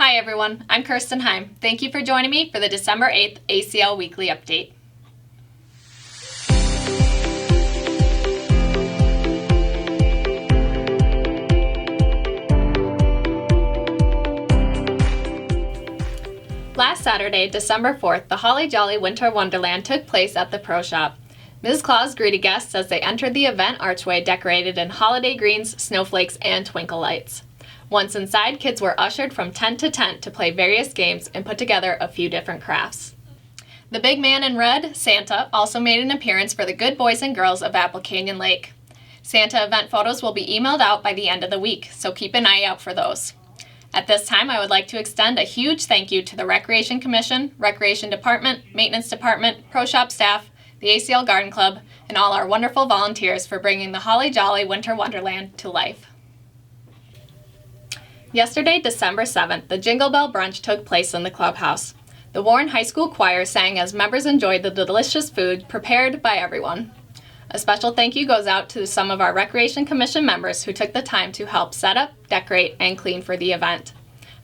Hi everyone, I'm Kirsten Heim. Thank you for joining me for the December 8th ACL Weekly Update. Last Saturday, December 4th, the Holly Jolly Winter Wonderland took place at the Pro Shop. Ms. Claus greeted guests as they entered the event archway decorated in holiday greens, snowflakes, and twinkle lights. Once inside, kids were ushered from tent to tent to play various games and put together a few different crafts. The big man in red, Santa, also made an appearance for the good boys and girls of Apple Canyon Lake. Santa event photos will be emailed out by the end of the week, so keep an eye out for those. At this time, I would like to extend a huge thank you to the Recreation Commission, Recreation Department, Maintenance Department, Pro Shop staff, the ACL Garden Club, and all our wonderful volunteers for bringing the Holly Jolly Winter Wonderland to life. Yesterday, December 7th, the Jingle Bell Brunch took place in the clubhouse. The Warren High School Choir sang as members enjoyed the delicious food prepared by everyone. A special thank you goes out to some of our Recreation Commission members who took the time to help set up, decorate, and clean for the event.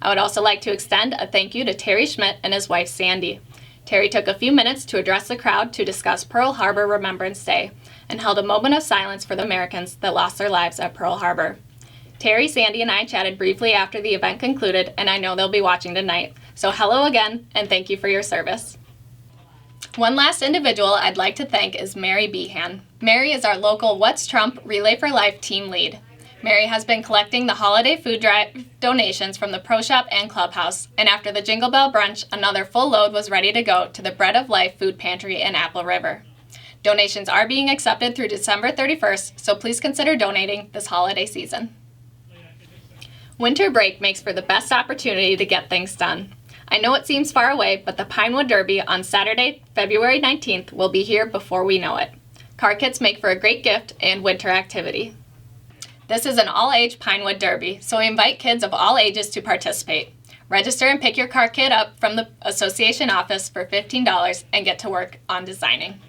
I would also like to extend a thank you to Terry Schmidt and his wife Sandy. Terry took a few minutes to address the crowd to discuss Pearl Harbor Remembrance Day and held a moment of silence for the Americans that lost their lives at Pearl Harbor. Terry, Sandy, and I chatted briefly after the event concluded, and I know they'll be watching tonight. So hello again, and thank you for your service. One last individual I'd like to thank is Mary Behan. Mary is our local What's Trump Relay for Life team lead. Mary has been collecting the holiday food drive donations from the Pro Shop and Clubhouse, and after the Jingle Bell Brunch, another full load was ready to go to the Bread of Life food pantry in Apple River. Donations are being accepted through December 31st, so please consider donating this holiday season. Winter break makes for the best opportunity to get things done. I know it seems far away, but the Pinewood Derby on Saturday, February 19th will be here before we know it. Car kits make for a great gift and winter activity. This is an all-age Pinewood Derby, so we invite kids of all ages to participate. Register and pick your car kit up from the association office for $15 and get to work on designing.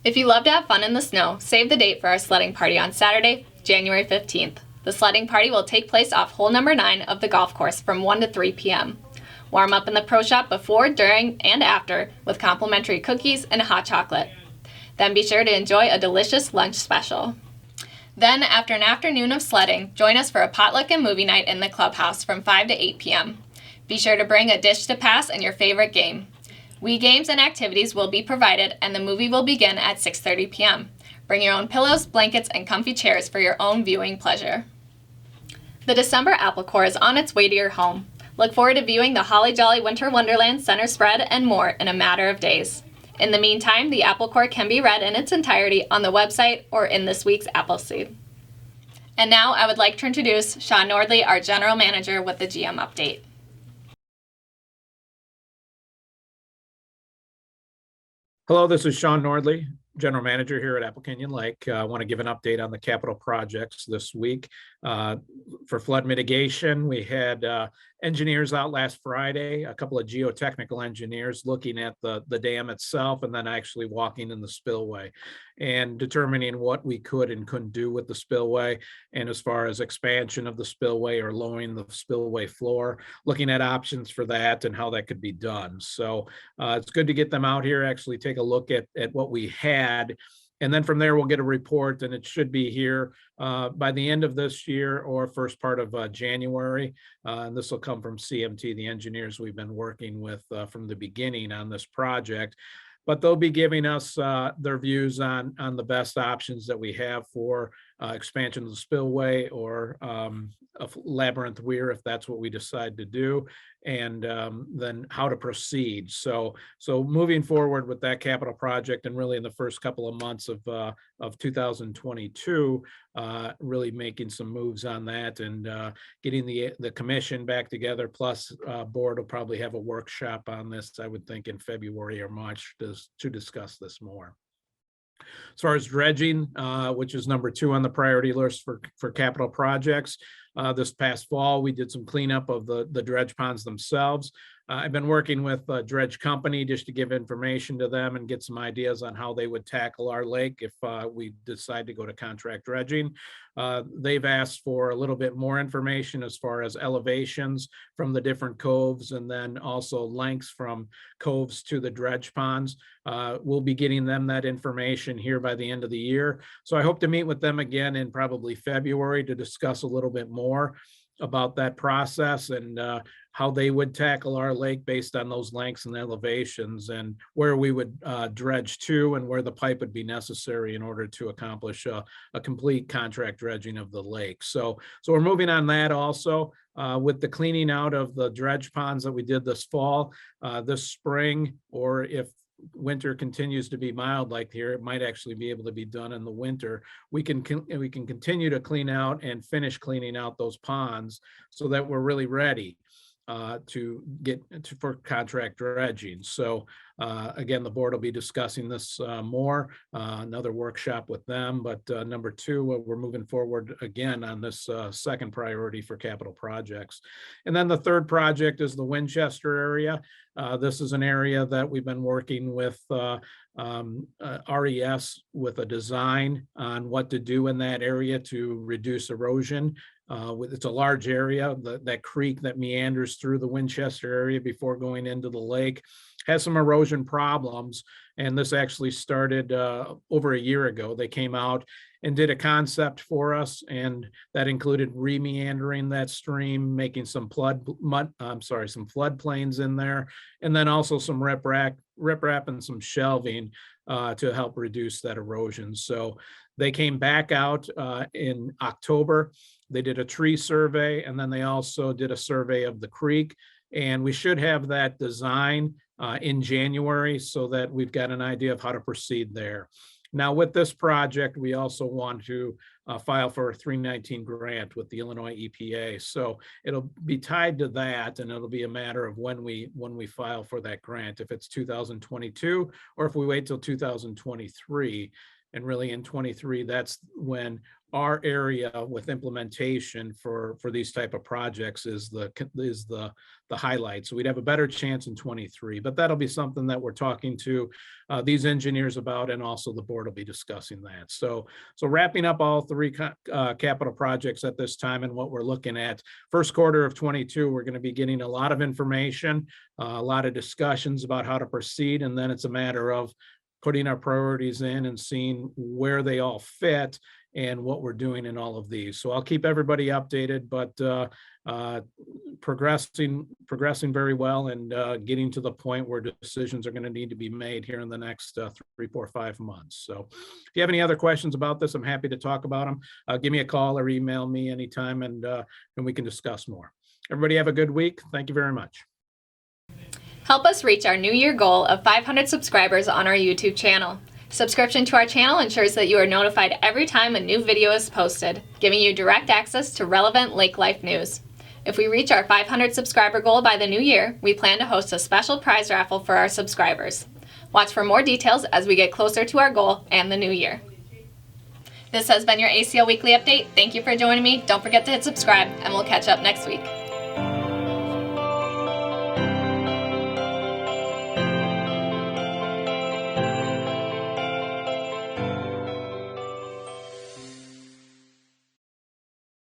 If you love to have fun in the snow, save the date for our sledding party on Saturday, January 15th. The sledding party will take place off hole number 9 of the golf course from 1 to 3 p.m. Warm up in the Pro Shop before, during, and after with complimentary cookies and hot chocolate. Then be sure to enjoy a delicious lunch special. Then, after an afternoon of sledding, join us for a potluck and movie night in the clubhouse from 5 to 8 p.m. Be sure to bring a dish to pass and your favorite game. Wii games and activities will be provided, and the movie will begin at 6:30 p.m. Bring your own pillows, blankets, and comfy chairs for your own viewing pleasure. The December Apple Core is on its way to your home. Look forward to viewing the Holly Jolly Winter Wonderland Center spread and more in a matter of days. In the meantime, the Apple Core can be read in its entirety on the website or in this week's Appleseed. And now I would like to introduce Sean Nordley, our General Manager, with the GM update. Hello, this is Sean Nordley, General Manager here at Apple Canyon Lake. I want to give an update on the capital projects this week. For flood mitigation, we had engineers out last Friday, a couple of geotechnical engineers looking at the dam itself and then actually walking in the spillway and determining what we could and couldn't do with the spillway. And as far as expansion of the spillway or lowering the spillway floor, looking at options for that and how that could be done. So it's good to get them out here, actually take a look at what we had. And then from there, we'll get a report, and it should be here by the end of this year or first part of January. And this will come from CMT, the engineers we've been working with from the beginning on this project. But they'll be giving us their views on the best options that we have for expansion of the spillway or a labyrinth weir, if that's what we decide to do, and then how to proceed. So moving forward with that capital project, and really in the first couple of months of 2022, really making some moves on that and getting the commission back together. Plus, board will probably have a workshop on this, I would think, in February or March to discuss this more. As far as dredging, which is number 2 on the priority list for capital projects, this past fall, we did some cleanup of the dredge ponds themselves. I've been working with Dredge Company just to give information to them and get some ideas on how they would tackle our lake if we decide to go to contract dredging. They've asked for a little bit more information as far as elevations from the different coves, and then also lengths from coves to the dredge ponds. We'll be getting them that information here by the end of the year. So I hope to meet with them again in probably February to discuss a little bit more about that process and how they would tackle our lake based on those lengths and elevations, and where we would dredge to and where the pipe would be necessary in order to accomplish a complete contract dredging of the lake. So we're moving on that also. With the cleaning out of the dredge ponds that we did this fall, this spring, or if winter continues to be mild like here, it might actually be able to be done in the winter. We can continue to clean out and finish cleaning out those ponds so that we're really ready to get for contract dredging. So again, the board will be discussing this more, another workshop with them. But number two, we're moving forward again on this second priority for capital projects. And then the third project is the Winchester area. This is an area that we've been working with RES with a design on what to do in that area to reduce erosion. It's a large area. That creek that meanders through the Winchester area before going into the lake has some erosion problems. And this actually started over a year ago. They came out and did a concept for us, and that included re-meandering that stream, making some some floodplains in there, and then also some riprap and some shelving to help reduce that erosion. So they came back out in October. They did a tree survey, and then they also did a survey of the creek. And we should have that design in January so that we've got an idea of how to proceed there. Now, with this project, we also want to file for a 319 grant with the Illinois EPA. So it'll be tied to that, and it'll be a matter of when we file for that grant, if it's 2022 or if we wait till 2023. And really in 23, that's when our area with implementation for these type of projects is the highlight. So we'd have a better chance in 23, but that'll be something that we're talking to these engineers about, and also the board will be discussing that. So wrapping up all three capital projects at this time, and what we're looking at first quarter of 22, we're going to be getting a lot of information, a lot of discussions about how to proceed. And then it's a matter of putting our priorities in and seeing where they all fit and what we're doing in all of these. So I'll keep everybody updated, but progressing very well, and getting to the point where decisions are going to need to be made here in the next 3, 4, 5 months. So if you have any other questions about this, I'm happy to talk about them. Give me a call or email me anytime, and we can discuss more. Everybody have a good week. Thank you very much. Help us reach our New Year goal of 500 subscribers on our YouTube channel. Subscription to our channel ensures that you are notified every time a new video is posted, giving you direct access to relevant lake life news. If we reach our 500 subscriber goal by the new year, we plan to host a special prize raffle for our subscribers. Watch for more details as we get closer to our goal and the new year. This has been your ACL Weekly Update. Thank you for joining me. Don't forget to hit subscribe, and we'll catch up next week.